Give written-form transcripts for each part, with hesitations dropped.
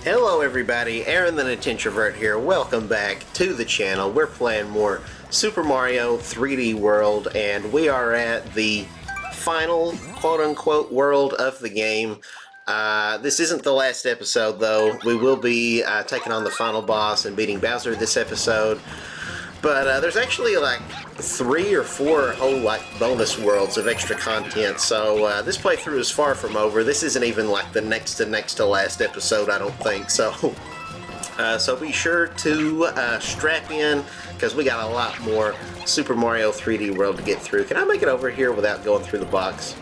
Hello everybody, Aaron the Nintintrovert here. Welcome back to the channel. We're playing more Super Mario 3D World, and we are at the final quote-unquote world of the game. This isn't the last episode though. We will be taking on the final boss and beating Bowser this episode. But there's actually like 3 or 4 whole like bonus worlds of extra content, so this playthrough is far from over. This isn't even like the next to last episode, I don't think. So, so be sure to strap in, because we got a lot more Super Mario 3D World to get through. Can I make it over here without going through the box?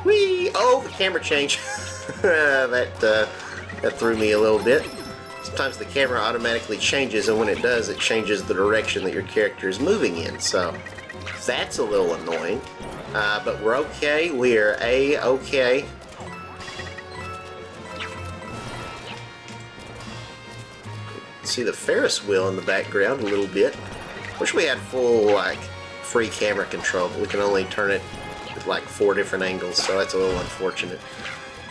Whee! Oh, the camera changed. that threw me a little bit. Sometimes the camera automatically changes, and when it does, it changes the direction that your character is moving in. So that's a little annoying. But we're okay. We are A-okay. See the Ferris wheel in the background a little bit. Wish we had full, like, free camera control, but we can only turn it with, like, 4 different angles, so that's a little unfortunate.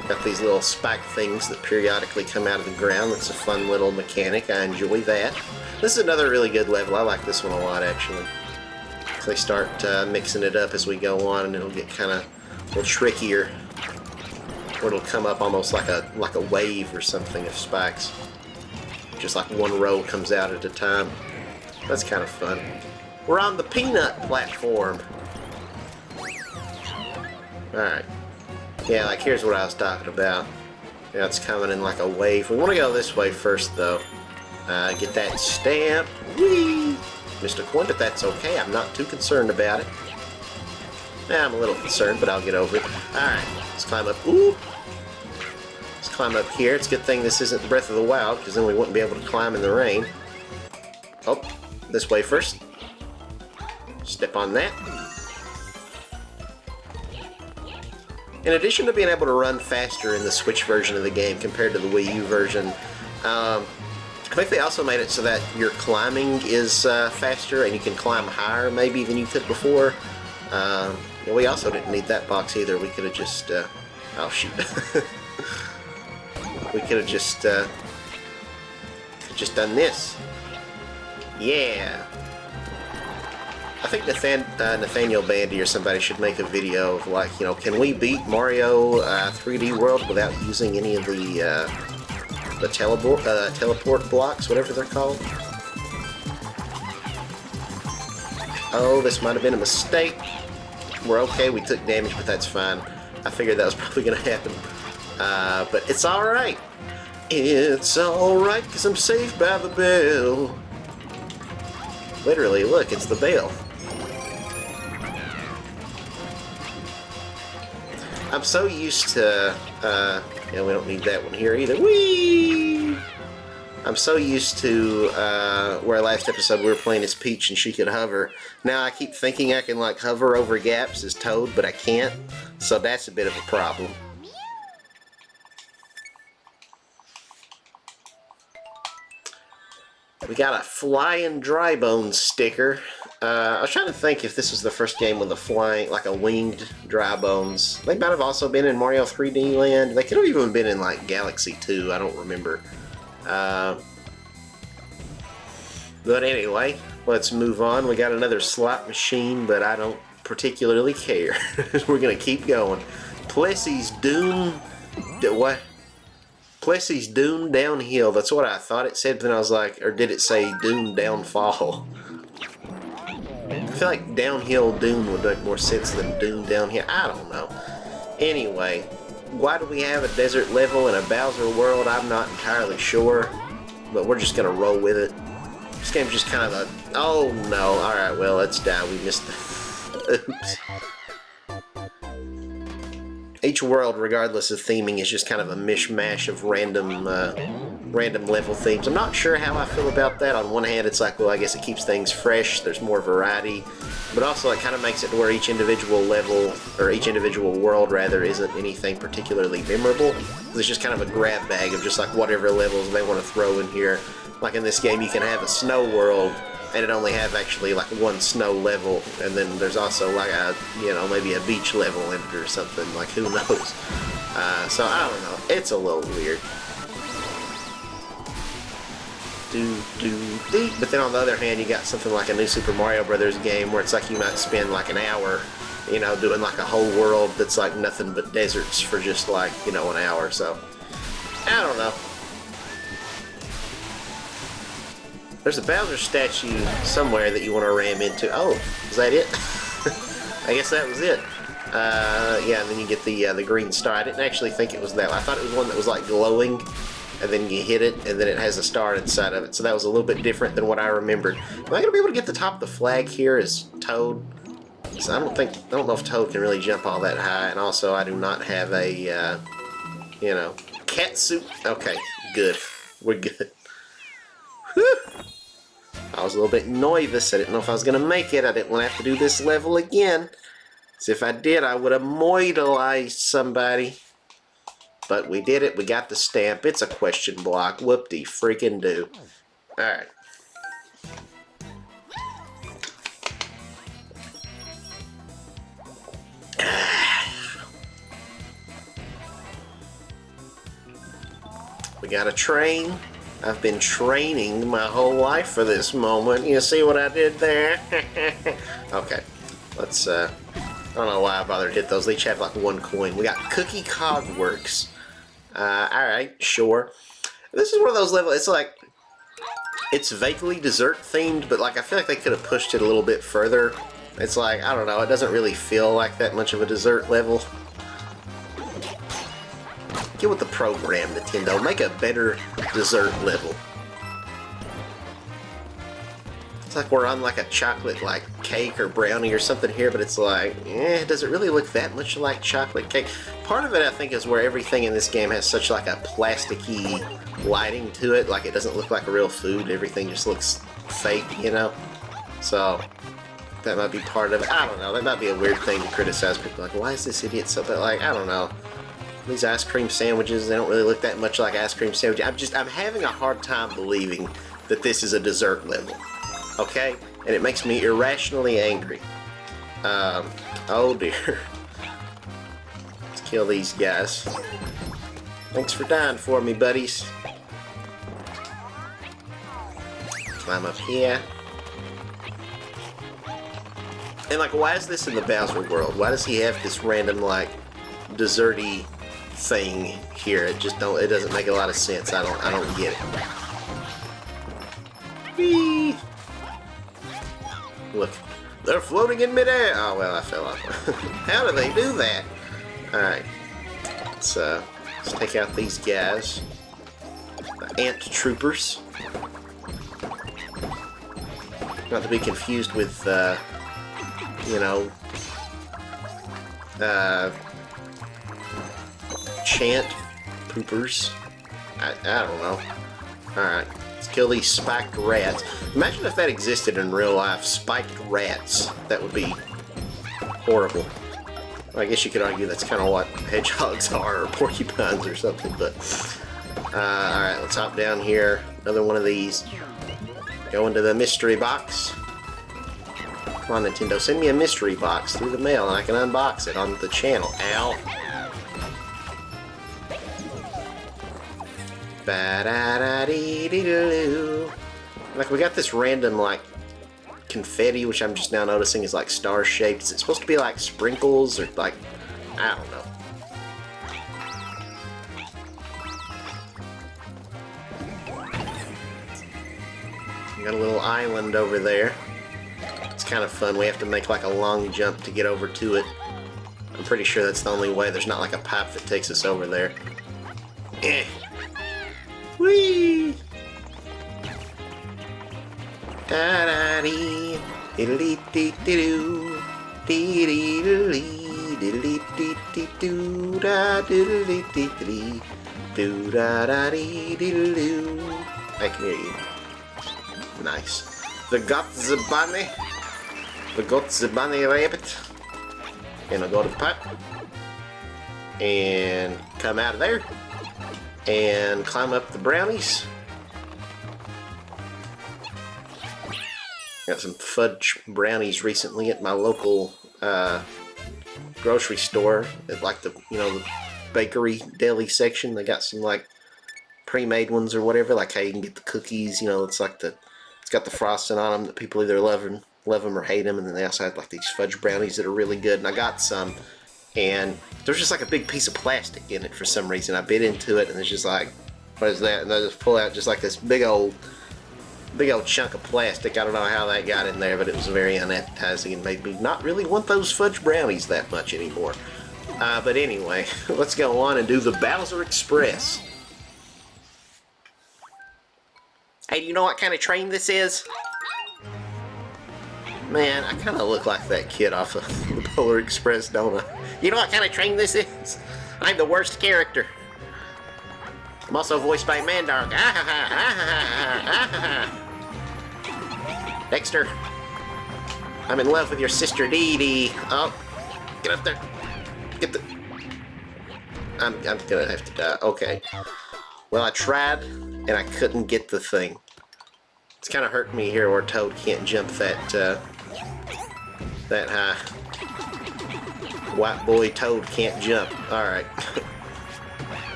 Got these little spike things that periodically come out of the ground. That's a fun little mechanic. I enjoy that. This is another really good level. I like this one a lot, actually. So they start mixing it up as we go on, and it'll get kind of a little trickier. Or it'll come up almost like a wave or something of spikes. Just like one row comes out at a time. That's kind of fun. We're on the peanut platform. Alright. Yeah, like here's what I was talking about. Yeah, it's coming in like a wave. We want to go this way first, though. Get that stamp. Whee! Missed a coin, but that's okay. I'm not too concerned about it. Yeah, I'm a little concerned, but I'll get over it. Alright, let's climb up. Ooh! Let's climb up here. It's a good thing this isn't Breath of the Wild, because then we wouldn't be able to climb in the rain. Oh, this way first. Step on that. In addition to being able to run faster in the Switch version of the game compared to the Wii U version, I think they also made it so that your climbing is faster and you can climb higher maybe than you could before. We also didn't need that box either. We could have just... oh, shoot. We could have just done this. Yeah! I think Nathaniel Bandy or somebody should make a video of, like, you know, can we beat Mario 3D World without using any of the teleport blocks, whatever they're called? Oh, this might have been a mistake. We're okay, we took damage, but that's fine. I figured that was probably going to happen. But it's alright. It's alright, because I'm safe by the bell. Literally, look, it's the bell. I'm so used to, yeah, we don't need that one here either. Whee! I'm so used to, where last episode we were playing as Peach and she could hover. Now I keep thinking I can, like, hover over gaps as Toad, but I can't. So that's a bit of a problem. We got a flying dry bones sticker. I was trying to think if this was the first game with a flying, like a winged dry bones. They might have also been in Mario 3D Land. They could have even been in like Galaxy 2. I don't remember. But anyway, let's move on. We got another slot machine, but I don't particularly care. We're gonna keep going. Plessy's Dune. What? Plessy's Dune Downhill. That's what I thought it said, but then I was like, or did it say Dune Downfall? I feel like Downhill Dune would make more sense than Dune Downhill. I don't know. Anyway, why do we have a desert level in a Bowser world? I'm not entirely sure, but we're just gonna roll with it. This game's just kind of a... oh no, alright, well, let's die. We missed the... oops. Each world, regardless of theming, is just kind of a mishmash of random level themes. I'm not sure how I feel about that. On one hand, it's like, well, I guess it keeps things fresh. There's more variety. But also, it kind of makes it to where each individual level, or each individual world, rather, isn't anything particularly memorable. It's just kind of a grab bag of just like whatever levels they want to throw in here. Like in this game, you can have a snow world, and it only have actually like one snow level, and then there's also like a, you know, maybe a beach level in it or something, like who knows. So I don't know, it's a little weird. But then on the other hand, you got something like a new Super Mario Brothers game where it's like you might spend like an hour, you know, doing like a whole world that's like nothing but deserts for just like, you know, an hour. So, I don't know. There's a Bowser statue somewhere that you want to ram into. Oh, is that it? I guess that was it. Yeah, and then you get the green star. I didn't actually think it was that. I thought it was one that was like glowing, and then you hit it, and then it has a star inside of it. So that was a little bit different than what I remembered. Am I gonna be able to get the top of the flag here as Toad? So I don't know if Toad can really jump all that high, and also I do not have a, you know, cat suit. Okay, good. We're good. Whew. I was a little bit nervous. I didn't know if I was gonna make it. I didn't want to have to do this level again. So if I did, I would have immortalized somebody. But we did it. We got the stamp. It's a question block. Whoop-de freaking do. Alright. We got a train. I've been training my whole life for this moment. You see what I did there? Okay. Let's, I don't know why I bothered to hit those. They each have like 1 coin. We got Cookie Cogworks. Alright, sure. This is one of those levels, it's like, it's vaguely dessert themed, but like I feel like they could have pushed it a little bit further. It's like, I don't know, it doesn't really feel like that much of a dessert level. Get with the program, Nintendo. Make a better dessert level. It's like we're on like a chocolate like cake or brownie or something here, but it's like, does it really look that much like chocolate cake? Part of it, I think, is where everything in this game has such like a plasticky lighting to it. Like it doesn't look like a real food. Everything just looks fake, you know? So that might be part of it. I don't know. That might be a weird thing to criticize people. Like, why is this idiot so bad? Like, I don't know. These ice cream sandwiches, they don't really look that much like ice cream sandwiches. I'm having a hard time believing that this is a dessert level. Okay? And it makes me irrationally angry. Oh dear. Let's kill these guys. Thanks for dying for me, buddies. Climb up here. And like, why is this in the Bowser world? Why does he have this random, like, desserty thing here? It doesn't make a lot of sense. I don't get it. Whee! Look, they're floating in midair. Oh well, I fell off. How do they do that? Alright, let's take out these guys. The ant troopers. Not to be confused with, you know, chant poopers. I don't know. Alright, let's kill these spiked rats. Imagine if that existed in real life, spiked rats. That would be horrible. Well, I guess you could argue that's kind of what hedgehogs are, or porcupines or something, but... alright, let's hop down here. Another one of these. Go into the mystery box. Come on, Nintendo, send me a mystery box through the mail and I can unbox it on the channel. Ow. Ba-da-da-dee-dee-doo. Like, we got this random, like, confetti, which I'm just now noticing is, like, star-shaped. Is it supposed to be, like, sprinkles, or, like, I don't know. We got a little island over there. It's kind of fun. We have to make, like, a long jump to get over to it. I'm pretty sure that's the only way. There's not, like, a pipe that takes us over there. Eh. Whee! Da da dee, diddly dee dee doo, dee dee diddly, diddly dee dee doo, da diddly dee dee, doo da da dee diddly. I can hear you. Nice. The got the bunny. The got the bunny rabbit. And I'll go to the pipe. And come out of there. And climb up the brownies. Got some fudge brownies recently at my local grocery store. At like the, you know, the bakery deli section. They got some like pre-made ones or whatever, like how you can get the cookies. You know, it's like it's got the frosting on them that people either love them or hate them, and then they also have like these fudge brownies that are really good. And I got some, and there's just like a big piece of plastic in it for some reason. I bit into it, and it's just like, what is that? And I just pull out just like this big old chunk of plastic. I don't know how that got in there, but it was very unappetizing and made me not really want those fudge brownies that much anymore. But anyway, let's go on and do the Bowser Express. Hey, do you know what kind of train this is? Man, I kind of look like that kid off of the Polar Express, don't I? You know what kind of train this is? I'm the worst character. I'm also voiced by Mandark. Dexter, I'm in love with your sister Dee Dee. Oh, get up there. Get the... I'm gonna have to die. Okay. Well, I tried, and I couldn't get the thing. It's kind of hurting me here where Toad can't jump that high. White boy Toad can't jump. Alright.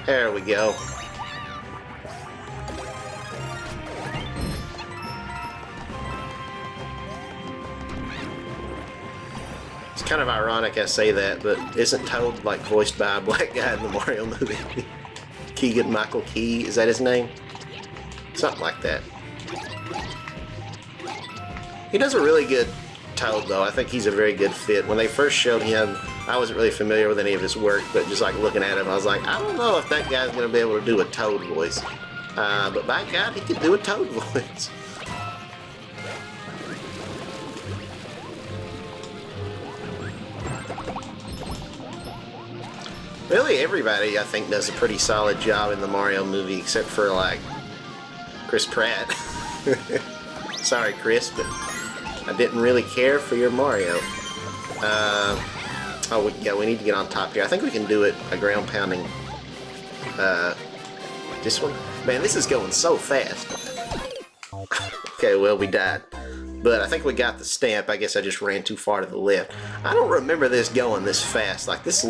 There we go. It's kind of ironic I say that, but isn't Toad like voiced by a black guy in the Mario movie? Keegan-Michael Key, is that his name? Something like that. He does a really good Toad, though. I think he's a very good fit. When they first showed him, I wasn't really familiar with any of his work, but just like looking at him, I was like, I don't know if that guy's going to be able to do a Toad voice. But by God, he could do a Toad voice. Really, everybody, I think, does a pretty solid job in the Mario movie, except for, like, Chris Pratt. Sorry, Chris, but I didn't really care for your Mario. Oh, we need to get on top here. I think we can do it a ground pounding. This one? Man, this is going so fast. Okay, well, we died. But I think we got the stamp. I guess I just ran too far to the left. I don't remember this going this fast. Like, this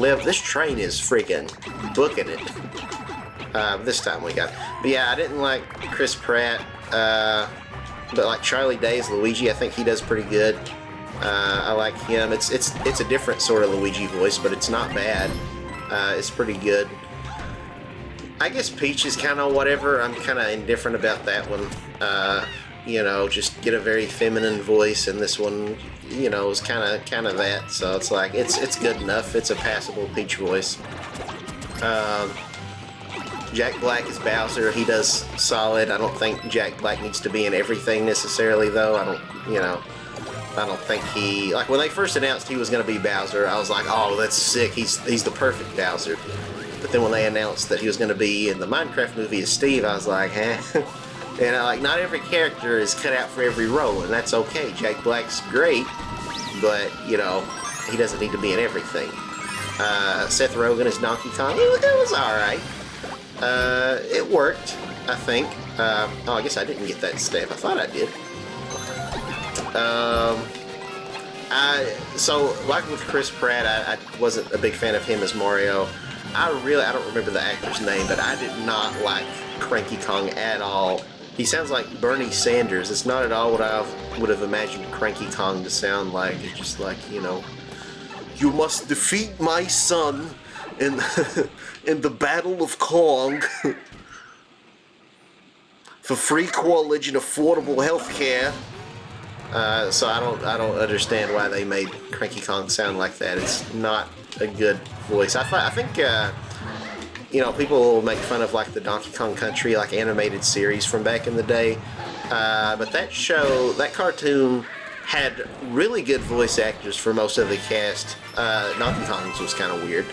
train is freaking booking it. This time we got it. But yeah, I didn't like Chris Pratt. But like Charlie Day's Luigi, I think he does pretty good. I like him. It's a different sort of Luigi voice, but it's not bad. It's pretty good. I guess Peach is kind of whatever. I'm kind of indifferent about that one. You know, just get a very feminine voice, and this one, you know, is kind of that. So it's like it's good enough. It's a passable Peach voice. Jack Black is Bowser. He does solid. I don't think Jack Black needs to be in everything necessarily, though. I don't think he, like when they first announced he was going to be Bowser, I was like, oh, that's sick. He's the perfect Bowser. But then when they announced that he was going to be in the Minecraft movie as Steve, I was like, eh. And like, not every character is cut out for every role, and that's okay. Jack Black's great, but you know, he doesn't need to be in everything. Seth Rogen as Donkey Kong. It was all right. It worked, I think. Oh, I guess I didn't get that stamp. I thought I did. So, like with Chris Pratt, I wasn't a big fan of him as Mario. I don't remember the actor's name, but I did not like Cranky Kong at all. He sounds like Bernie Sanders. It's not at all what I would have imagined Cranky Kong to sound like. It's just like, you know, you must defeat my son in in the Battle of Kong for free college and affordable health care. So I don't understand why they made Cranky Kong sound like that. It's not a good voice. I think you know, people make fun of like the Donkey Kong Country like animated series from back in the day, but that cartoon had really good voice actors for most of the cast. Donkey Kong's was kind of weird,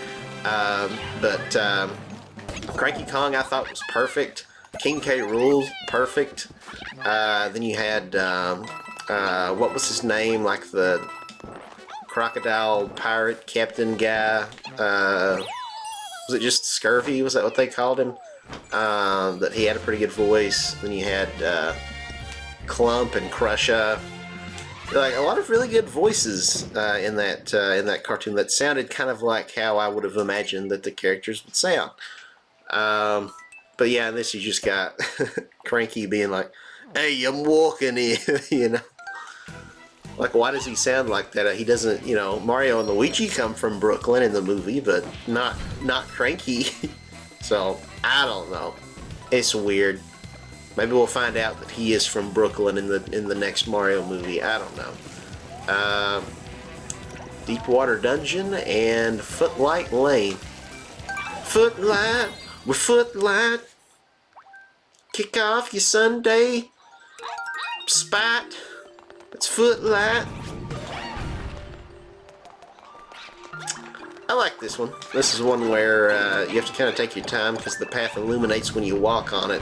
but Cranky Kong I thought was perfect. King K. Rool, perfect. Then you had what was his name, like the crocodile pirate captain guy? Was it just Scurvy? Was that what they called him? That he had a pretty good voice. Then you had Clump and Crusha. Like a lot of really good voices in that cartoon that sounded kind of like how I would have imagined that the characters would sound. But yeah, this you just got Cranky being like, "Hey, I'm walking here," you know. Like, why does he sound like that? He doesn't, you know. Mario and Luigi come from Brooklyn in the movie, but not Cranky. So I don't know. It's weird. Maybe we'll find out that he is from Brooklyn in the next Mario movie. I don't know. Deepwater Dungeon and Footlight Lane. Footlight, we're Footlight. Kick off your Sunday spot. It's Footlight. I like this one. This is one where you have to kind of take your time because the path illuminates when you walk on it.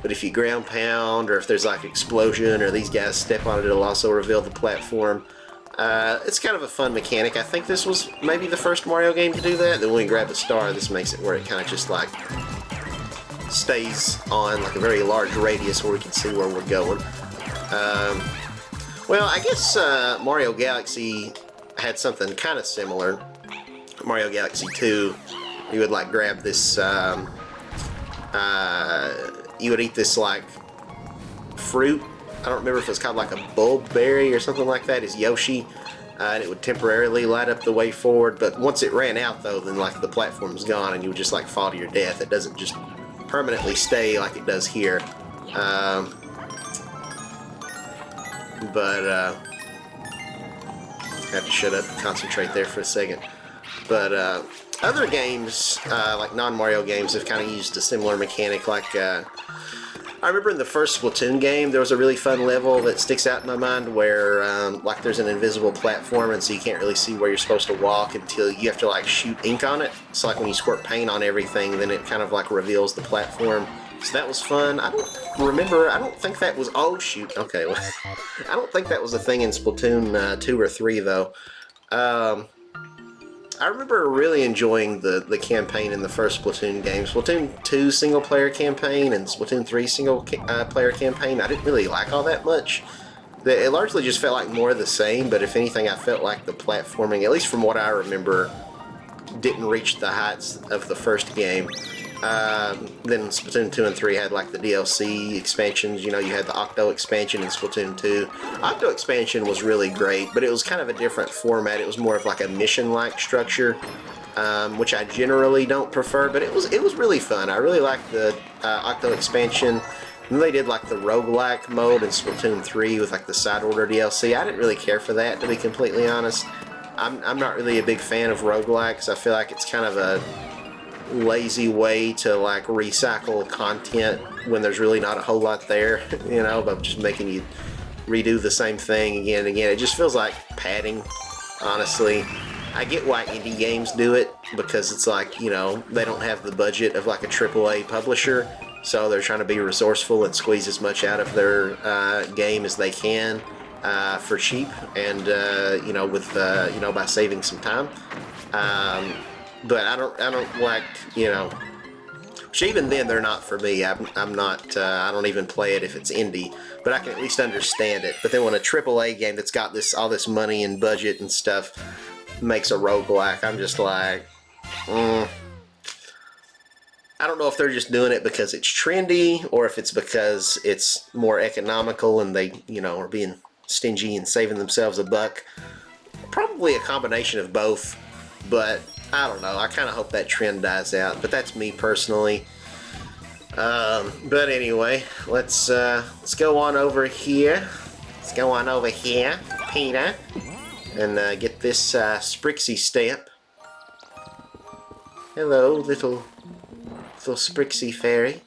But if you ground pound, or if there's like explosion, or these guys step on it, it'll also reveal the platform. It's kind of a fun mechanic. I think this was maybe the first Mario game to do that. Then when we grab a star, this makes it where it kind of just like stays on like a very large radius where we can see where we're going. Well, I guess Mario Galaxy had something kind of similar. Mario Galaxy 2, you would like grab this, you would eat this like fruit. I don't remember if it's called like a bulb berry or something like that. It's Yoshi, and it would temporarily light up the way forward. But once it ran out, though, then like the platform's gone, and you would just like fall to your death. It doesn't just permanently stay like it does here. But I have to shut up and concentrate there for a second. But other games, like non-Mario games, have kind of used a similar mechanic. Like I remember in the first Splatoon game, there was a really fun level that sticks out in my mind where like there's an invisible platform, and so you can't really see where you're supposed to walk until you have to like shoot ink on it. So like when you squirt paint on everything, then it kind of like reveals the platform. So that was fun. I don't think that was, oh shoot, okay. Well, I don't think that was a thing in Splatoon 2 or 3 though. I remember really enjoying the campaign in the first Splatoon game. Splatoon 2 single player campaign and Splatoon 3 single player campaign, I didn't really like all that much. It largely just felt like more of the same, but if anything, I felt like the platforming, at least from what I remember, didn't reach the heights of the first game. Then Splatoon 2 and 3 had like the DLC expansions. You know, you had the Octo expansion in Splatoon 2. Octo expansion was really great, but it was kind of a different format. It was more of like a mission-like structure, which I generally don't prefer, but it was really fun. I really liked the Octo expansion. And they did like the roguelike mode in Splatoon 3 with like the side order DLC. I didn't really care for that, to be completely honest. I'm not really a big fan of roguelikes. I feel like it's kind of a lazy way to like recycle content when there's really not a whole lot there, you know, but just making you redo the same thing again and again. It just feels like padding, honestly. I get why indie games do it, because it's like, you know, they don't have the budget of like a AAA publisher, so they're trying to be resourceful and squeeze as much out of their game as they can for cheap, and you know, with you know, by saving some time. But I don't like, you know, which even then they're not for me. I'm not, I don't even play it if it's indie, but I can at least understand it. But then when a AAA game that's got all this money and budget and stuff makes a roguelike, I'm just like, I don't know if they're just doing it because it's trendy, or if it's because it's more economical and they, you know, are being stingy and saving themselves a buck. Probably a combination of both, but I don't know. I kind of hope that trend dies out, but that's me personally. But anyway, let's go on over here. Let's go on over here, Peter, and get this Sprixie stamp. Hello, little Sprixie fairy.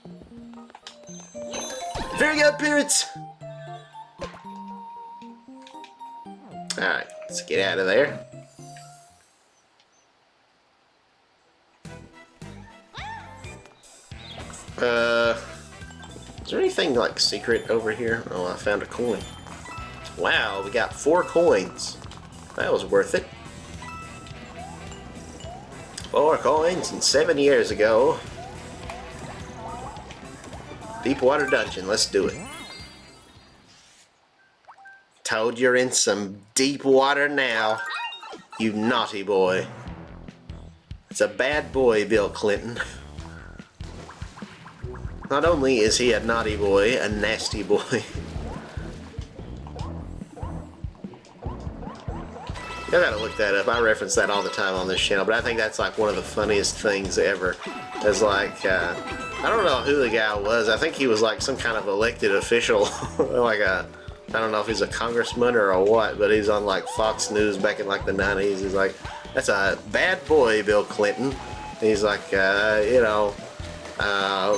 Very good, parents. All right, let's get out of there. Is there anything like secret over here? Oh, I found a coin. Wow, we got 4 coins. That was worth it. 4 coins and 7 years ago. Deepwater Dungeon, let's do it. Toad, you're in some deep water now, you naughty boy. It's a bad boy, Bill Clinton. Not only is he a naughty boy, a nasty boy. I gotta look that up. I reference that all the time on this channel, but I think that's like one of the funniest things ever. Is like, I don't know who the guy was. I think he was like some kind of elected official, like I don't know if he's a congressman or a what, but he's on like Fox News back in like the 90s. He's like, that's a bad boy, Bill Clinton. He's like, you know,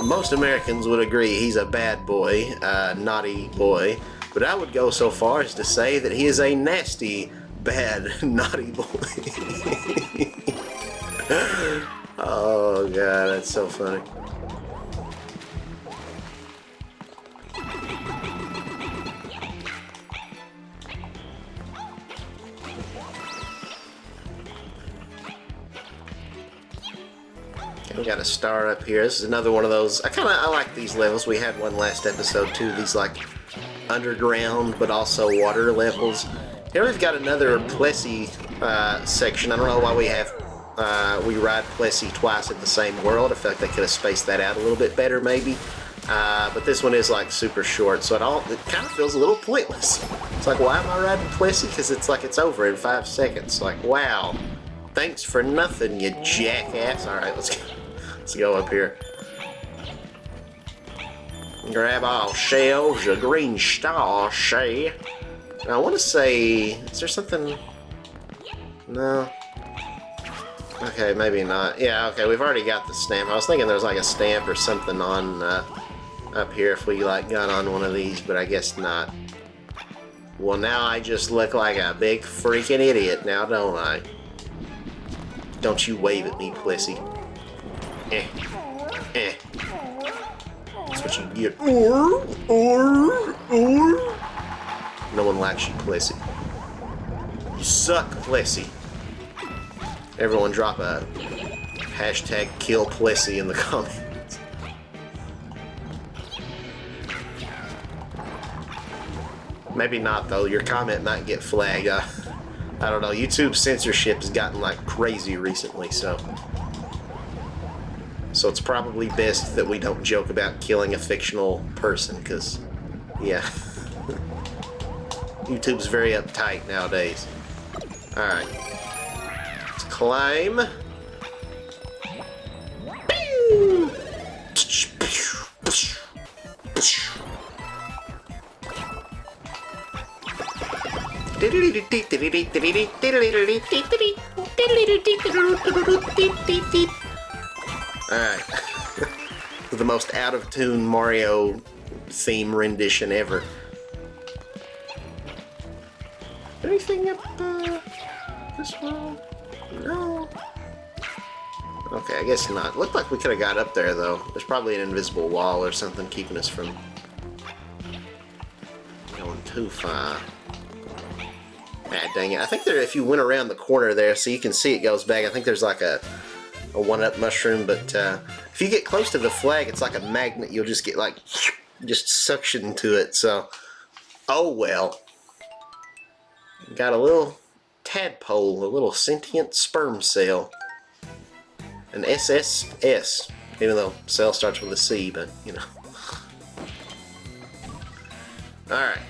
most Americans would agree he's a bad boy, naughty boy, but I would go so far as to say that he is a nasty, bad, naughty boy. Oh god, that's so funny. We got a star up here. This is another one of those. I like these levels. We had one last episode too. These like underground but also water levels. Here we've got another Plessy section. I don't know why we ride Plessy twice in the same world. I feel like they could have spaced that out a little bit better maybe. But this one is like super short, so it kind of feels a little pointless. It's like, why am I riding Plessy? Because it's like it's over in 5 seconds. Like, wow. Thanks for nothing, you jackass. Alright, let's go up here. Grab all shells, a green star, Shay. I want to say, is there something? No. Okay, maybe not. Yeah, okay, we've already got the stamp. I was thinking there was like a stamp or something on up here if we like got on one of these, but I guess not. Well, now I just look like a big freaking idiot now, don't I? Don't you wave at me, Plessy. That's what you get. No one likes you, Plessy. You suck, Plessy. Everyone drop a hashtag kill Plessy in the comments. Maybe not though, your comment might get flagged. I don't know, YouTube censorship has gotten like crazy recently, so it's probably best that we don't joke about killing a fictional person, because, yeah. YouTube's very uptight nowadays. Alright. Let's climb. Alright. The most out-of-tune Mario theme rendition ever. Anything up this way? No. Okay, I guess not. Looked like we could have got up there, though. There's probably an invisible wall or something keeping us from going too far. Ah, dang it. I think if you went around the corner there, so you can see it goes back, I think there's like a one-up mushroom, but if you get close to the flag, it's like a magnet. You'll just get like, just suction to it, so, oh well. Got a little tadpole, a little sentient sperm cell. An SSS, even though cell starts with a C, but, you know. Alright.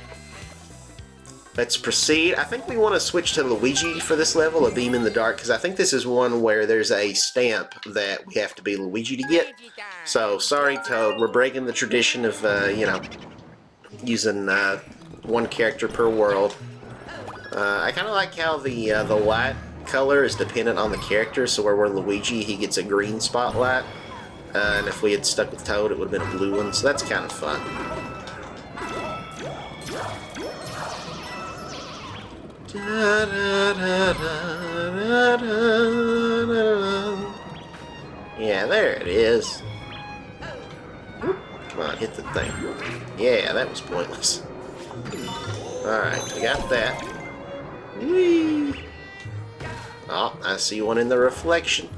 Let's proceed. I think we want to switch to Luigi for this level, a beam in the dark, because I think this is one where there's a stamp that we have to be Luigi to get. So, sorry, Toad, we're breaking the tradition of, you know, using one character per world. I kind of like how the light color is dependent on the character, so where we're Luigi, he gets a green spotlight, and if we had stuck with Toad, it would have been a blue one, so that's kind of fun. Yeah, there it is. Come on, hit the thing. Yeah, that was pointless. Alright, we got that. Whee! Oh, I see one in the reflection.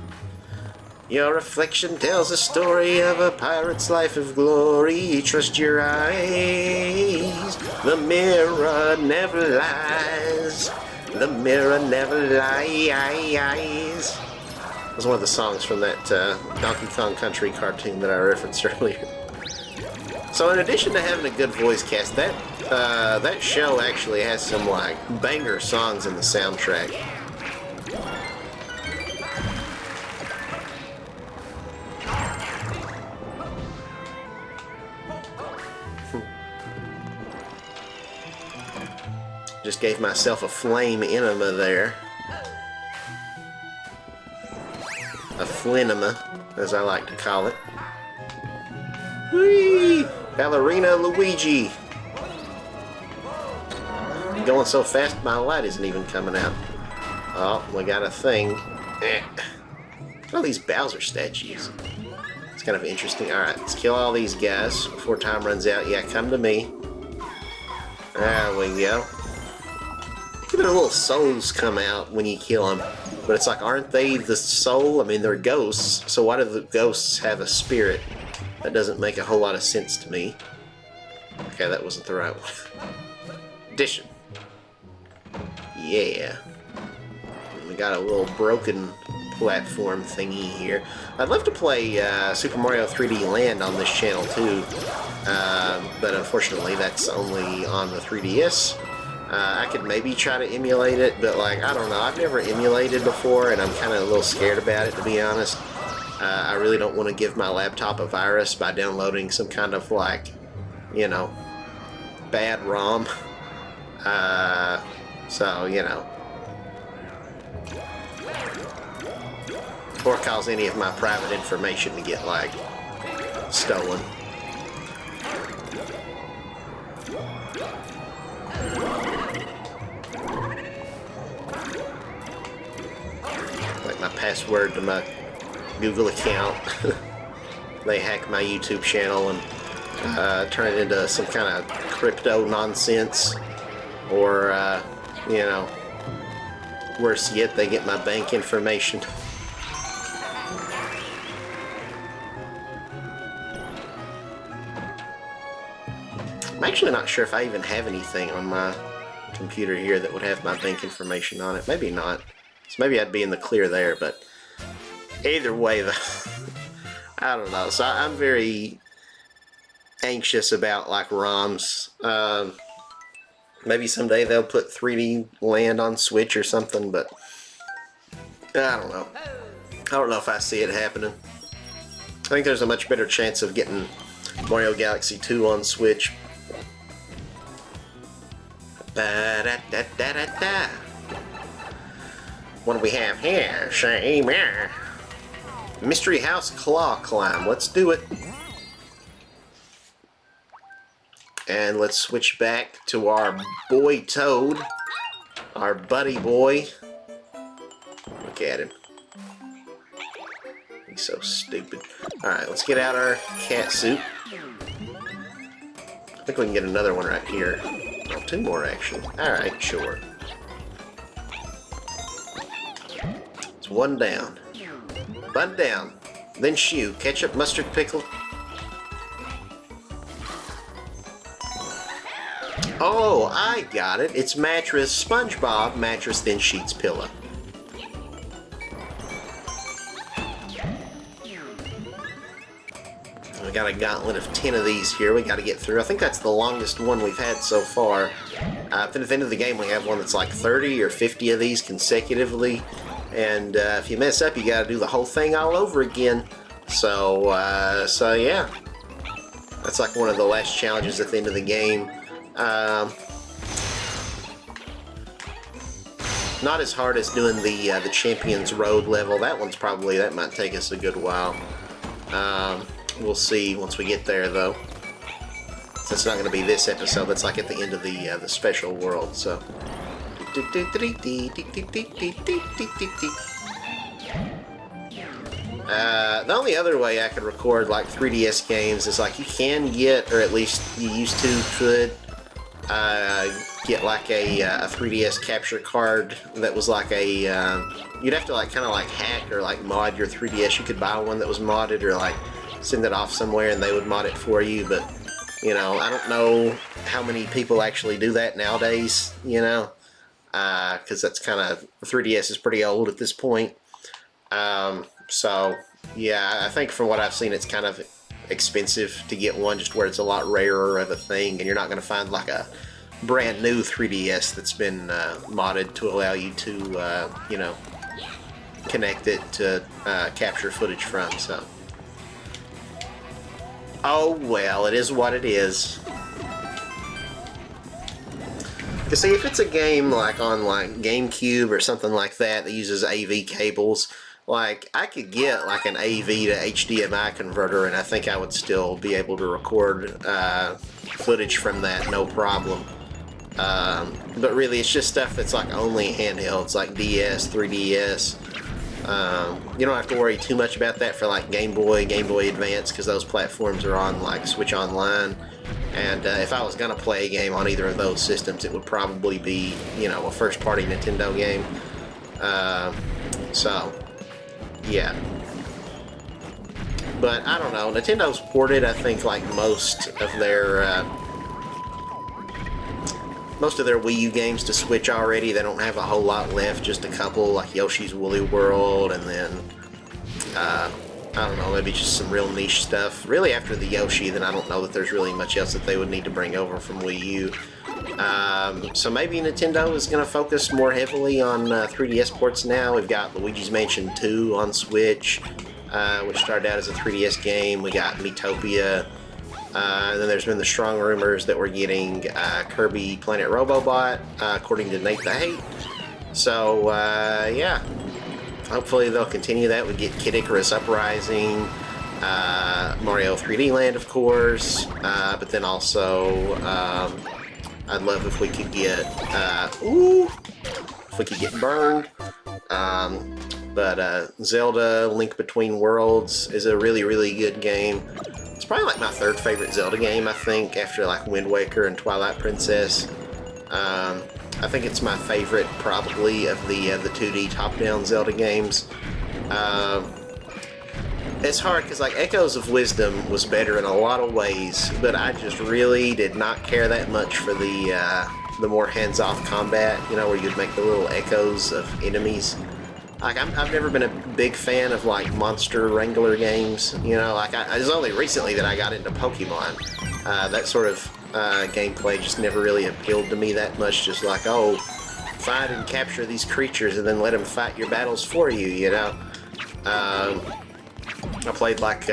Your reflection tells a story of a pirate's life of glory. Trust your eyes. The mirror never lies. The mirror never lies. That was one of the songs from that Donkey Kong Country cartoon that I referenced earlier. So in addition to having a good voice cast, that show actually has some like banger songs in the soundtrack. Just gave myself a flame enema there. A flinema, as I like to call it. Whee! Ballerina Luigi! I'm going so fast my light isn't even coming out. Oh, we got a thing. Look at these Bowser statues. It's kind of interesting. Alright, let's kill all these guys before time runs out. Yeah, come to me. There we go. Their little souls come out when you kill them, but it's like, aren't they the soul? I mean, they're ghosts, so why do the ghosts have a spirit? That doesn't make a whole lot of sense to me. Okay, that wasn't the right one. Addition. Yeah. We got a little broken platform thingy here. I'd love to play Super Mario 3D Land on this channel too, but unfortunately that's only on the 3DS. I could maybe try to emulate it, but like, I don't know, I've never emulated before and I'm kind of a little scared about it, to be honest. I really don't want to give my laptop a virus by downloading some kind of like, you know, bad ROM. So, you know. Or cause any of my private information to get like stolen. Like my password to my Google account. They hack my YouTube channel and turn it into some kind of crypto nonsense. Or, you know, worse yet, they get my bank information. I'm actually not sure if I even have anything on my computer here that would have my bank information on it. Maybe not. So maybe I'd be in the clear there, but either way, though, I don't know. So I'm very anxious about like ROMs. Maybe someday they'll put 3D Land on Switch or something, but I don't know. I don't know if I see it happening. I think there's a much better chance of getting Mario Galaxy 2 on Switch. Ba-da-da-da-da-da. What do we have here? Shame. Mystery House Claw Climb. Let's do it. And let's switch back to our boy Toad. Our buddy boy. Look at him. He's so stupid. Alright, let's get out our cat suit. I think we can get another one right here. Oh, 2 more, actually. Alright, sure. It's 1 down. 1 down. Then shoe. Ketchup, mustard, pickle. Oh, I got it. It's mattress, SpongeBob, mattress, then sheets, pillow. We got a gauntlet of 10 of these here we got to get through. I think that's the longest one we've had so far. At the end of the game, we have one that's like 30 or 50 of these consecutively. And if you mess up, you got to do the whole thing all over again. So yeah. That's like one of the last challenges at the end of the game. Not as hard as doing the Champions Road level. That might take us a good while. We'll see once we get there, though. So it's not going to be this episode. That's like at the end of the special world. So. The only other way I could record like 3DS games is like you can get, or at least you used to could, get like a 3DS capture card that was like a, you'd have to like kind of like hack or like mod your 3DS. You could buy one that was modded or like send it off somewhere and they would mod it for you, but you know, I don't know how many people actually do that nowadays, you know, because that's kind of, 3DS is pretty old at this point. So yeah, I think from what I've seen, it's kind of expensive to get one, just where it's a lot rarer of a thing, and you're not going to find like a brand new 3DS that's been modded to allow you to, you know, connect it to capture footage from. So, oh well, it is what it is. You see, if it's a game like on like GameCube or something like that that uses AV cables, like I could get like an AV to HDMI converter, and I think I would still be able to record footage from that, no problem. But really, it's just stuff that's like only handhelds, like DS, 3DS. You don't have to worry too much about that for like Game Boy, Game Boy Advance, because those platforms are on like Switch Online. And if I was gonna play a game on either of those systems, it would probably be, you know, a first-party Nintendo game. So, yeah. But I don't know. Nintendo's ported, I think, like most of their Wii U games to Switch already. They don't have a whole lot left, just a couple, like Yoshi's Woolly World, and then, I don't know, maybe just some real niche stuff. Really, after the Yoshi, then I don't know that there's really much else that they would need to bring over from Wii U. So maybe Nintendo is going to focus more heavily on 3DS ports now. We've got Luigi's Mansion 2 on Switch, which started out as a 3DS game. We got Miitopia. And then there's been the strong rumors that we're getting Kirby Planet Robobot, according to Nate the Hate. So, yeah. Hopefully they'll continue that. We get Kid Icarus Uprising, Mario 3D Land, of course, but then also, I'd love if we could get, if we could get Burned. But Zelda Link Between Worlds is a really, really good game. It's probably like my third favorite Zelda game, I think, after like Wind Waker and Twilight Princess. I think it's my favorite, probably, of the 2D top-down Zelda games. It's hard, because like Echoes of Wisdom was better in a lot of ways, but I just really did not care that much for the more hands-off combat, you know, where you'd make the little echoes of enemies. Like, I've never been a big fan of, like, monster wrangler games, you know, like, it was only recently that I got into Pokemon. That sort of gameplay just never really appealed to me that much, just like, oh, find and capture these creatures and then let them fight your battles for you, you know? I played, like,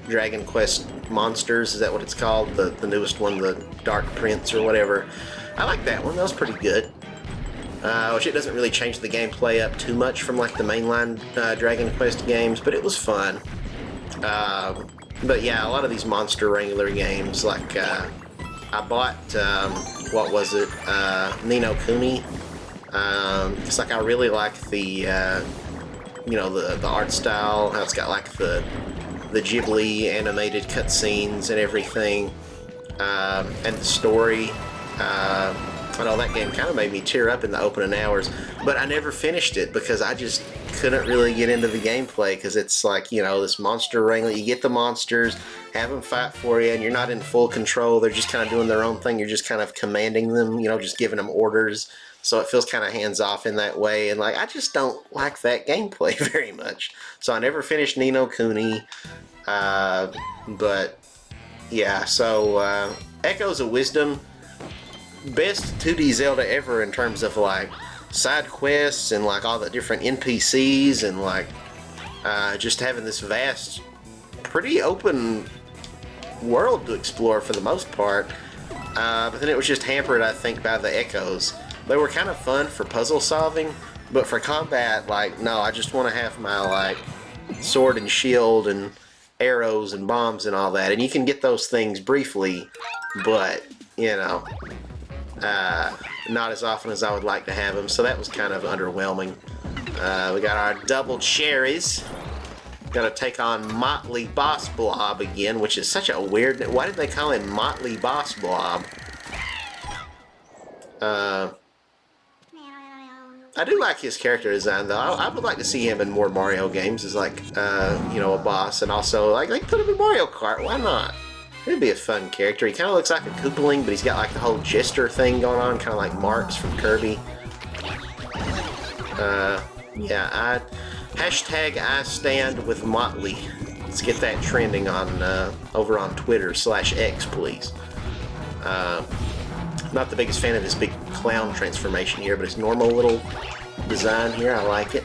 Dragon Quest Monsters, is that what it's called? The newest one, the Dark Prince or whatever. I like that one, that was pretty good. Which it doesn't really change the gameplay up too much from like the mainline Dragon Quest games, but it was fun. But yeah, a lot of these monster wrangler games, like I bought, what was it, Ni no Kuni. It's like I really like the, you know, the art style, how it's got like the Ghibli animated cutscenes and everything, and the story. I know that game kind of made me tear up in the opening hours, but I never finished it because I just couldn't really get into the gameplay, because it's like, you know, this monster wrangler, you get the monsters, have them fight for you, and you're not in full control, they're just kind of doing their own thing, you're just kind of commanding them, you know, just giving them orders, so it feels kind of hands-off in that way, and like, I just don't like that gameplay very much, so I never finished Ni no Kuni, but yeah, so Echoes of Wisdom, best 2D Zelda ever in terms of like side quests and like all the different NPCs and like just having this vast, pretty open world to explore for the most part. But then it was just hampered, I think, by the echoes. They were kind of fun for puzzle solving, but for combat, like, no, I just want to have my like sword and shield and arrows and bombs and all that. And you can get those things briefly, but you know, not as often as I would like to have them, so that was kind of underwhelming. We got our double cherries. Gonna take on Motley Boss Blob again, which is such a weird... Why did they call him Motley Boss Blob? I do like his character design, though. I would like to see him in more Mario games as, like, you know, a boss, and also, like put him in Mario Kart. Why not? It'd be a fun character. He kind of looks like a Koopaling, but he's got like the whole jester thing going on, kind of like Marks from Kirby. Yeah, hashtag I stand with Motley. Let's get that trending on over on Twitter /X, please. Not the biggest fan of this big clown transformation here, but his normal little design here, I like it.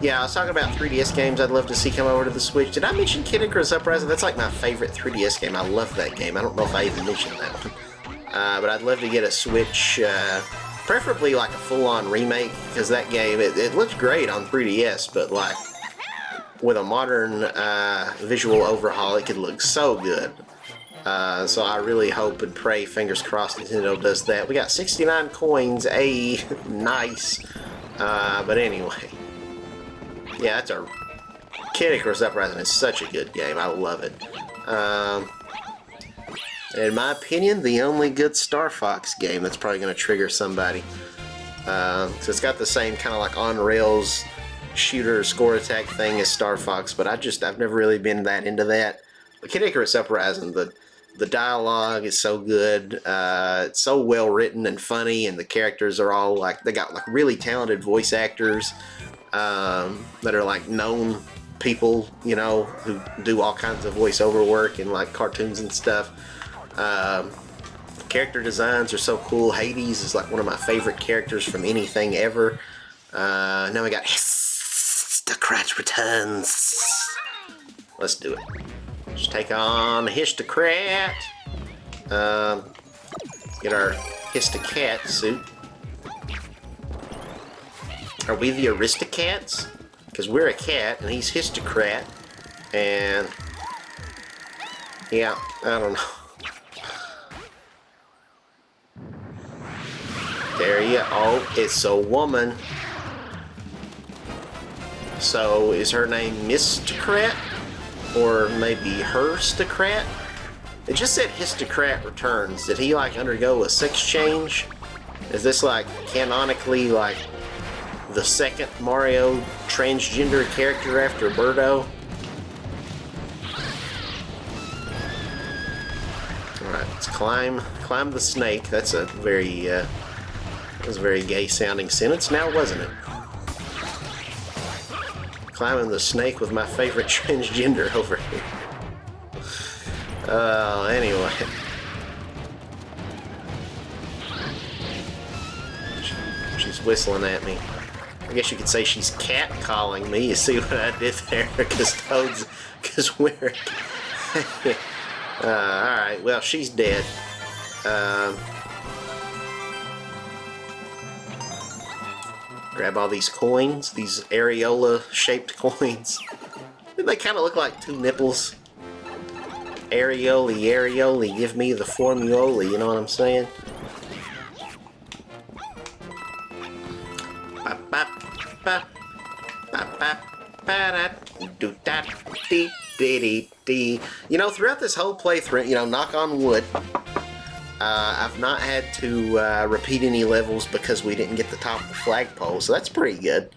Yeah, I was talking about 3DS games I'd love to see come over to the Switch. Did I mention Kid Icarus Uprising? That's like my favorite 3DS game. I love that game. I don't know if I even mentioned that one. But I'd love to get a Switch, preferably like a full-on remake, because that game, it looked great on 3DS, but like with a modern visual overhaul, it could look so good. So I really hope and pray, fingers crossed, Nintendo does that. We got 69 coins, nice. But anyway, yeah, that's a Kid Icarus Uprising is such a good game. I love it. In my opinion, the only good Star Fox game that's probably going to trigger somebody. So it's got the same kind of like on-rails shooter score attack thing as Star Fox, but I've never really been that into that. But Kid Icarus Uprising, the dialogue is so good. It's so well written and funny, and the characters are all like, they got like really talented voice actors that are like known people, you know, who do all kinds of voiceover work in like cartoons and stuff. Character designs are so cool. Hades is like one of my favorite characters from anything ever. Now we got Histocrat Returns. Let's do it. Let's take on Histocrat. Get our Histocat suit. Are we the Aristocats? Because we're a cat and he's Histocrat. And yeah, I don't know. There you go. Oh, it's a woman. So is her name Mistocrat? Or maybe Herstocrat? It just said Histocrat Returns. Did he like undergo a sex change? Is this like canonically like the second Mario transgender character after Birdo? Alright, let's climb the snake. That's a very that was a very gay sounding sentence now, wasn't it? Climbing the snake with my favorite transgender over here. Anyway. She's whistling at me. I guess you could say she's cat calling me. You see what I did there? Because we're... Alright, well, she's dead. Grab all these coins, these areola-shaped coins. They kind of look like two nipples. Areoli, give me the formula, you know what I'm saying? You know, throughout this whole playthrough, you know, knock on wood, I've not had to repeat any levels because we didn't get the top of the flagpole, so that's pretty good.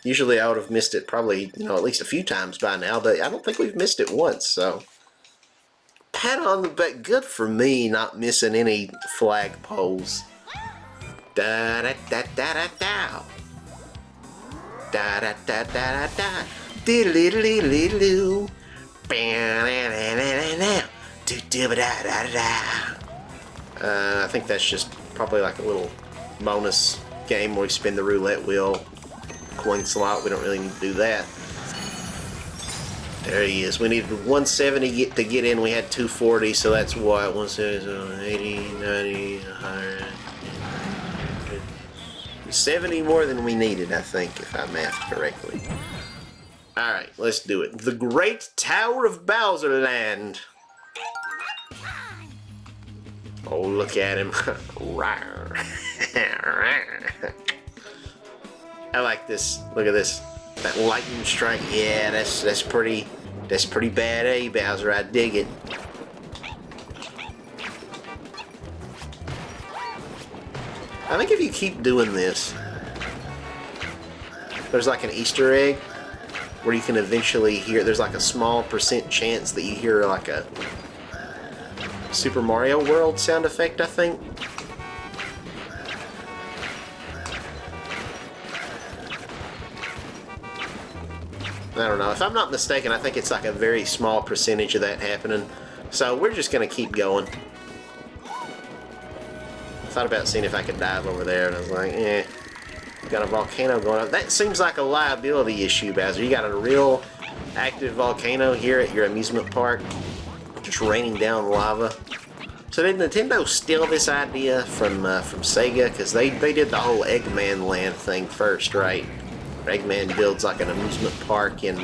Usually I would have missed it probably, you know, at least a few times by now, but I don't think we've missed it once, so... Pat on the back, good for me not missing any flagpoles. Da da da da da da. Da da da da da da. Diddly diddly diddly. I think that's just probably like a little bonus game where we spin the roulette wheel, coin slot. We don't really need to do that. There he is. We needed 170 to get in. We had 240, so that's what? 170, 80, 90, 100, 70 more than we needed, I think, if I mathed correctly. Alright, let's do it. The Great Tower of Bowserland. Oh, look at him. I like this. Look at this. That lightning strike. Yeah, that's pretty bad, eh, Bowser? I dig it. I think if you keep doing this, there's like an Easter egg where you can eventually hear, there's like a small % chance that you hear like Super Mario World sound effect, I think. I don't know. If I'm not mistaken, I think it's like a very small percentage of that happening. So we're just going to keep going. I thought about seeing if I could dive over there, and I was like, eh. Got a volcano going on. That seems like a liability issue, Bowser. You got a real active volcano here at your amusement park, just raining down lava. So did Nintendo steal this idea from Sega? Because they did the whole Eggman Land thing first, right? Eggman builds like an amusement park in,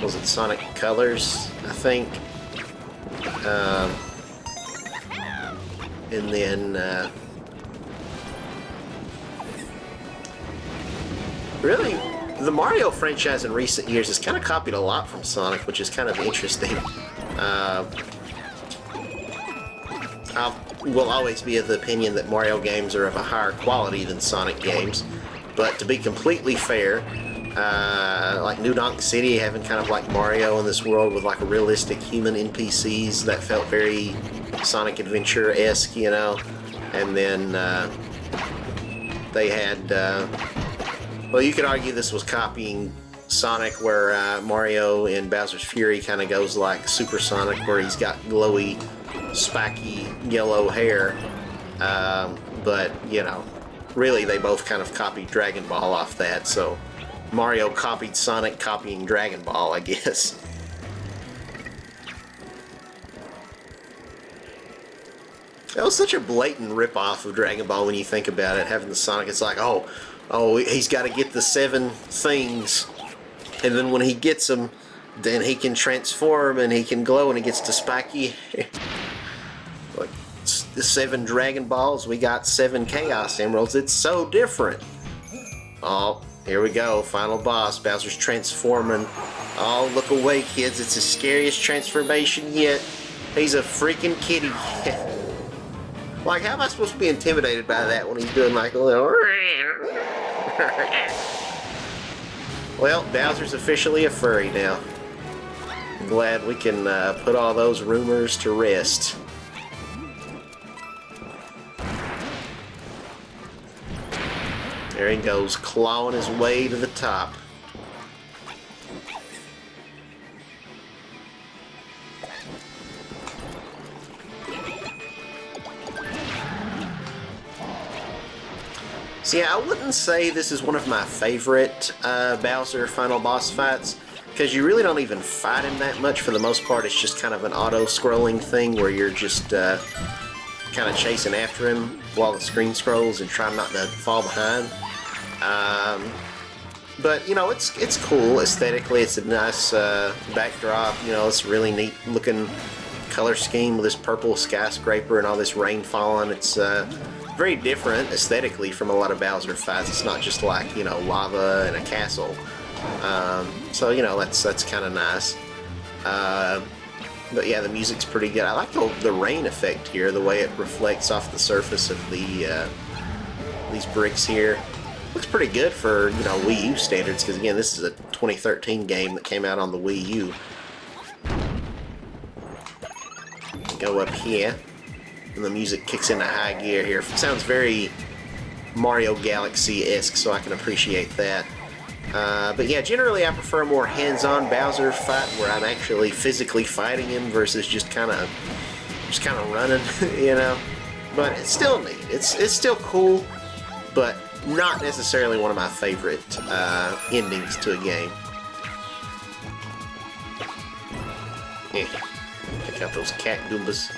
was it Sonic Colors, I think? And then, really, the Mario franchise in recent years has kind of copied a lot from Sonic, which is kind of interesting. I will always be of the opinion that Mario games are of a higher quality than Sonic games, but to be completely fair, like New Donk City having kind of like Mario in this world with like realistic human NPCs that felt very Sonic Adventure-esque, you know, and then they had, well, you could argue this was copying Sonic, where Mario in Bowser's Fury kind of goes like Super Sonic, where he's got glowy, spiky yellow hair, but, you know, really they both kind of copied Dragon Ball off that, so Mario copied Sonic copying Dragon Ball, I guess. That was such a blatant rip-off of Dragon Ball when you think about it, having the Sonic. It's like, oh, he's got to get the 7 things, and then when he gets them, then he can transform and he can glow and he gets to spiky. Like, the 7 Dragon Balls, we got 7 Chaos Emeralds. It's so different. Oh, here we go, final boss. Bowser's transforming. Oh, look away, kids. It's the scariest transformation yet. He's a freaking kitty. Like, how am I supposed to be intimidated by that when he's doing like a little... Well, Bowser's officially a furry now. I'm glad we can put all those rumors to rest. There he goes, clawing his way to the top. So yeah, I wouldn't say this is one of my favorite Bowser final boss fights, because you really don't even fight him that much. For the most part, it's just kind of an auto-scrolling thing where you're just kind of chasing after him while the screen scrolls and trying not to fall behind. But, you know, it's cool aesthetically. It's a nice backdrop. You know, it's a really neat looking color scheme with this purple skyscraper and all this rain falling. It's very different aesthetically from a lot of Bowser fights. It's not just like, you know, lava and a castle. So, you know, that's kind of nice. But yeah, the music's pretty good. I like the rain effect here, the way it reflects off the surface of the these bricks here. Looks pretty good for, you know, Wii U standards, because again, this is a 2013 game that came out on the Wii U. Go up here, and the music kicks into high gear here. It sounds very Mario Galaxy-esque, so I can appreciate that. But yeah, generally I prefer a more hands-on Bowser fight where I'm actually physically fighting him versus just kind of running, you know. But it's still neat. It's still cool, but not necessarily one of my favorite endings to a game. Check out those cat Goombas.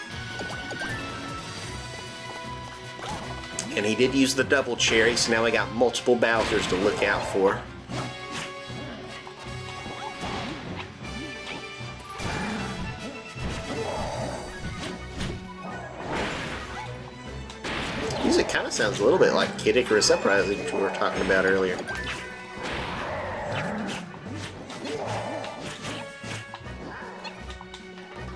And he did use the double cherry, so now we got multiple Bowsers to look out for. Music kind of sounds a little bit like Kid Icarus Uprising, which we were talking about earlier.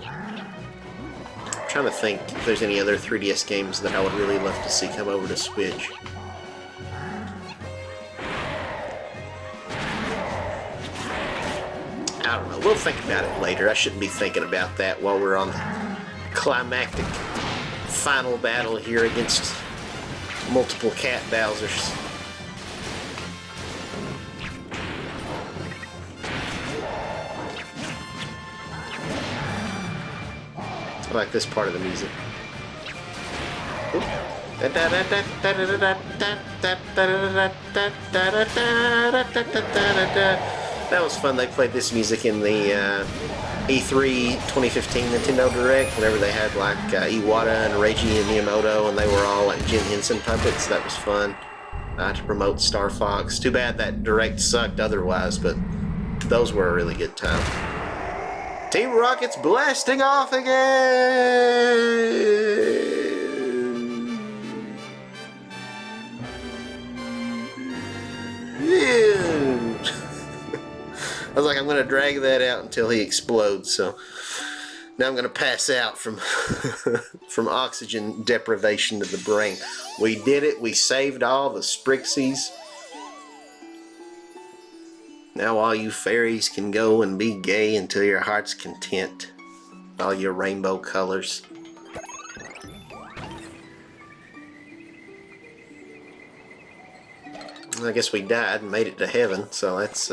I'm trying to think if there's any other 3DS games that I would really love to see come over to Switch. I don't know. We'll think about it later. I shouldn't be thinking about that while we're on climactic final battle here against multiple cat Bowsers. I like this part of the music. That was fun. They played this music in the E3 2015 Nintendo Direct, whenever they had like Iwata and Reiji and Miyamoto, and they were all like Jim Henson puppets. That was fun to promote Star Fox. Too bad that Direct sucked otherwise, but those were a really good time. Team Rocket's blasting off again! I was like, I'm going to drag that out until he explodes, so now I'm going to pass out from from oxygen deprivation to the brain. We did it. We saved all the Sprixies. Now all you fairies can go and be gay until your heart's content. All your rainbow colors. I guess we died and made it to heaven, so that's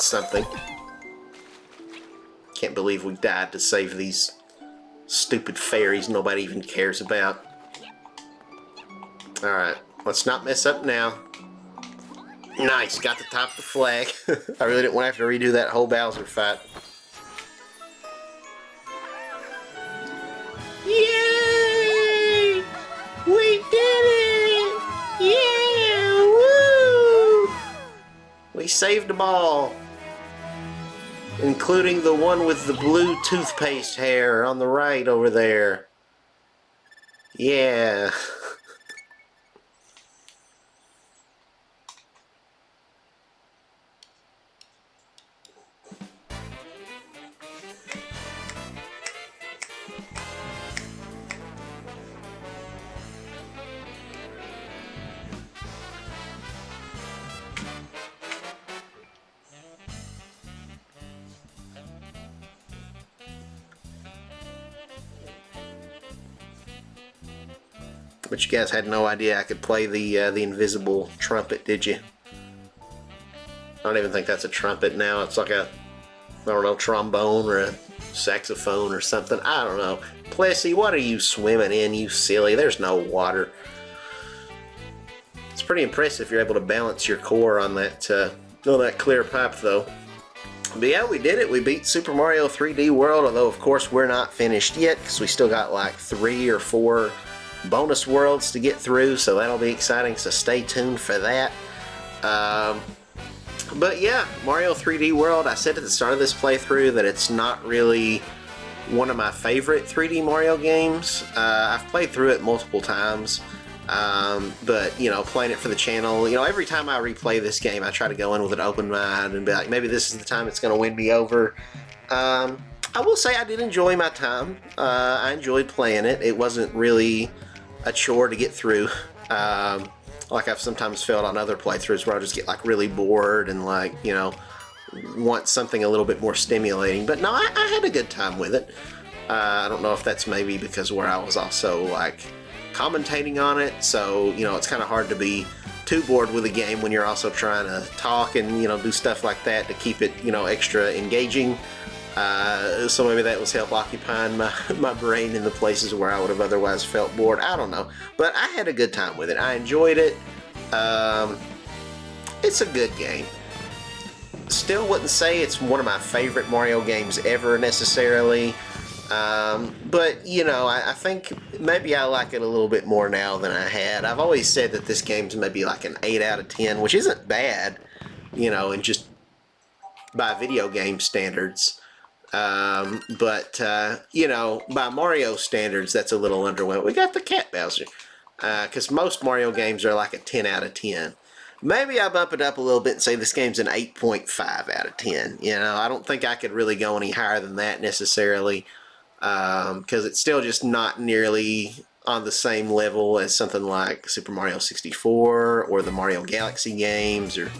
something. Can't believe we died to save these stupid fairies nobody even cares about. Alright, let's not mess up now. Nice, got the top of the flag. I really didn't want to have to redo that whole Bowser fight. Yay! We did it! Yeah! Woo! We saved them all. Including the one with the blue toothpaste hair on the right over there. Yeah. But you guys had no idea I could play the invisible trumpet, did you? I don't even think that's a trumpet now. It's like a, I don't know, trombone or a saxophone or something. I don't know. Plessy, what are you swimming in, you silly? There's no water. It's pretty impressive you're able to balance your core on that clear pipe, though. But yeah, we did it. We beat Super Mario 3D World, although of course we're not finished yet because we still got like 3 or 4 bonus worlds to get through, so that'll be exciting, so stay tuned for that. But yeah, Mario 3D World, I said at the start of this playthrough that it's not really one of my favorite 3D Mario games. I've played through it multiple times, but you know, playing it for the channel, you know, every time I replay this game I try to go in with an open mind and be like, maybe this is the time it's going to win me over. I will say I did enjoy my time. I enjoyed playing it. It wasn't really a chore to get through, like I've sometimes felt on other playthroughs where I just get like really bored and like, you know, want something a little bit more stimulating. But no, I had a good time with it. I don't know if that's maybe because where I was also like commentating on it, so you know, it's kind of hard to be too bored with a game when you're also trying to talk and, you know, do stuff like that to keep it, you know, extra engaging. So maybe that was help occupying my brain in the places where I would have otherwise felt bored. I don't know. But I had a good time with it. I enjoyed it. It's a good game. Still wouldn't say it's one of my favorite Mario games ever necessarily. But, you know, I think maybe I like it a little bit more now than I had. I've always said that this game's maybe like an 8 out of 10, which isn't bad, you know, and just by video game standards. But you know, by Mario standards, that's a little underwhelming. We got the cat Bowser, because most Mario games are like a 10 out of 10. Maybe I bump it up a little bit and say this game's an 8.5 out of 10. You know, I don't think I could really go any higher than that necessarily, because it's still just not nearly on the same level as something like Super Mario 64 or the Mario Galaxy games, or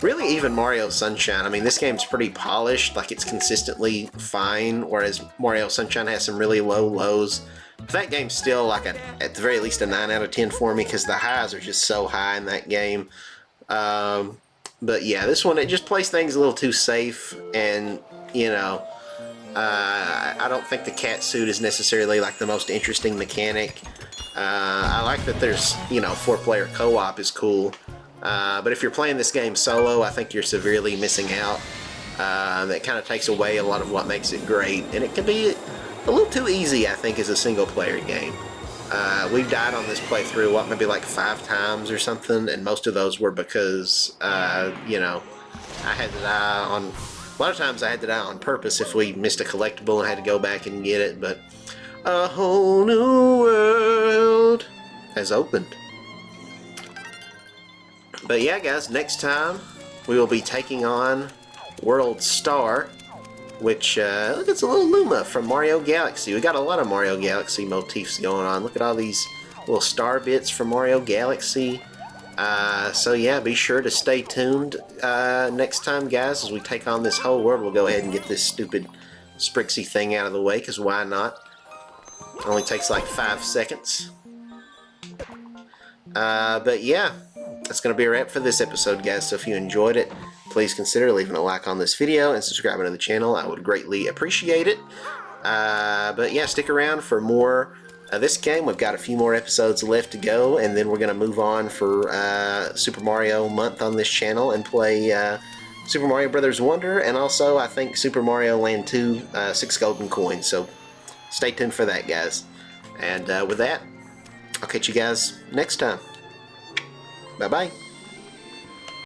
really even Mario Sunshine. I mean, this game's pretty polished, like it's consistently fine, whereas Mario Sunshine has some really low lows. That game's still like at the very least a 9 out of 10 for me because the highs are just so high in that game. But yeah, this one, it just plays things a little too safe, and you know, I don't think the cat suit is necessarily like the most interesting mechanic. I like that there's, you know, 4-player co-op is cool. But if you're playing this game solo, I think you're severely missing out. That kind of takes away a lot of what makes it great, and it can be a little too easy, I think, as a single-player game. We've died on this playthrough, what, maybe like 5 times or something, and most of those were because, you know, I had to die on... A lot of times I had to die on purpose if we missed a collectible and had to go back and get it, but a whole new world has opened. But yeah, guys, next time we will be taking on World Star, which, look, it's a little Luma from Mario Galaxy. We got a lot of Mario Galaxy motifs going on. Look at all these little star bits from Mario Galaxy. So yeah, be sure to stay tuned next time, guys, as we take on this whole world. We'll go ahead and get this stupid Sprixie thing out of the way, because why not? It only takes like 5 seconds. But yeah, that's going to be a wrap for this episode, guys. So if you enjoyed it, please consider leaving a like on this video and subscribing to the channel. I would greatly appreciate it. But yeah, stick around for more of this game. We've got a few more episodes left to go, and then we're going to move on for Super Mario month on this channel and play Super Mario Brothers Wonder, and also I think Super Mario Land 2 6 golden coins. So stay tuned for that, guys. And with that, I'll catch you guys next time. Bye-bye.